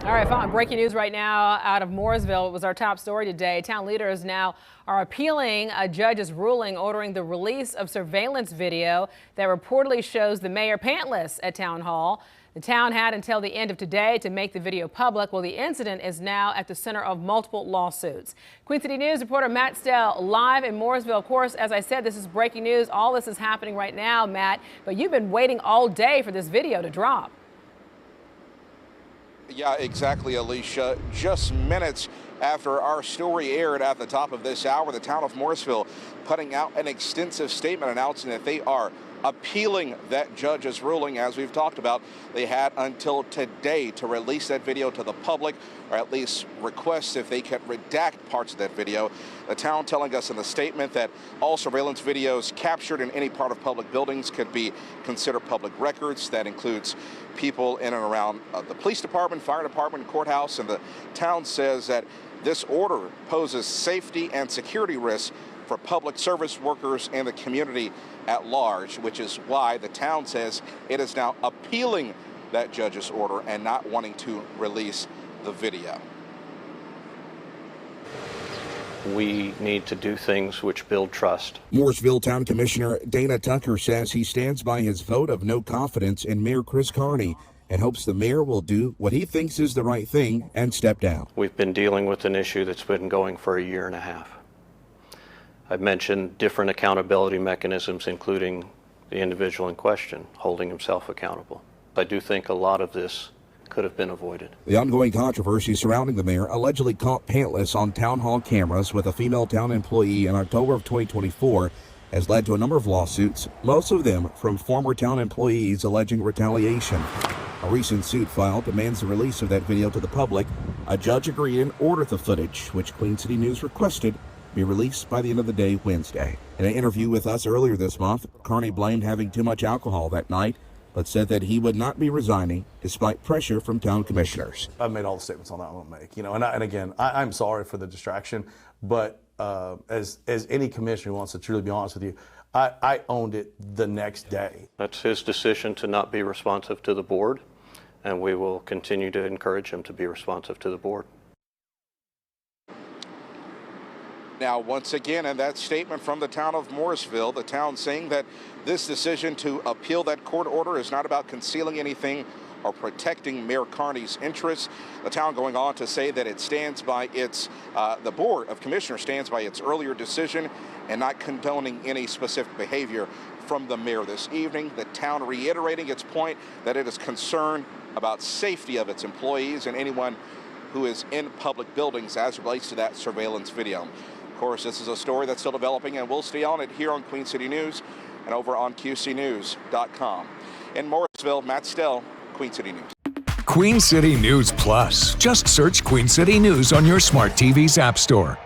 All right, following breaking news right now out of Mooresville. It was our top story today. Town leaders now are appealing a judge's ruling ordering the release of surveillance video that reportedly shows the mayor pantless at Town Hall. The town had until the end of today to make the video public. Well, the incident is now at the center of multiple lawsuits. Queen City News reporter Matt Stell live in Mooresville. Of course, as I said, this is breaking news. All this is happening right now, Matt, but you've been waiting all day for this video to drop. Yeah, exactly, Alicia. Just minutes after our story aired at the top of this hour, the town of Mooresville putting out an extensive statement announcing that they are appealing that judge's ruling. As we've talked about, they had until today to release that video to the public, or at least request if they could redact parts of that video. The town telling us in the statement that all surveillance videos captured in any part of public buildings could be considered public records. That includes people in and around the police department, fire department, courthouse, and the town says that this order poses safety and security risks for public service workers and the community at large, which is why the town says it is now appealing that judge's order and not wanting to release the video. We need to do things which build trust. Mooresville Town Commissioner Dana Tucker says he stands by his vote of no confidence in Mayor Chris Carney and hopes the mayor will do what he thinks is the right thing and step down. We've been dealing with an issue that's been going for a year and a half. I've mentioned different accountability mechanisms, including the individual in question holding himself accountable. I do think a lot of this could have been avoided. The ongoing controversy surrounding the mayor allegedly caught pantless on town hall cameras with a female town employee in October of 2024 has led to a number of lawsuits, most of them from former town employees alleging retaliation. A recent suit filed demands the release of that video to the public. A judge agreed and ordered the footage, which Queen City News requested be released by the end of the day Wednesday. In an interview with us earlier this month, Carney blamed having too much alcohol that night, but said that he would not be resigning despite pressure from town commissioners. I've made all the statements on that I want to make, and again, I'm sorry for the distraction, but as any commissioner who wants to truly be honest with you, I owned it the next day. That's his decision to not be responsive to the board, and we will continue to encourage him to be responsive to the board. Now, once again, in that statement from the town of Mooresville, the town saying that this decision to appeal that court order is not about concealing anything or protecting Mayor Carney's interests. The town going on to say that it stands by its, the Board of Commissioners stands by its earlier decision and not condoning any specific behavior from the mayor this evening. The town reiterating its point that it is concerned about safety of its employees and anyone who is in public buildings as it relates to that surveillance video. Of course, this is a story that's still developing, and we'll stay on it here on Queen City News and over on QCnews.com. In Mooresville, Matt Stell, Queen City News. Queen City News Plus. Just search Queen City News on your smart TV's app store.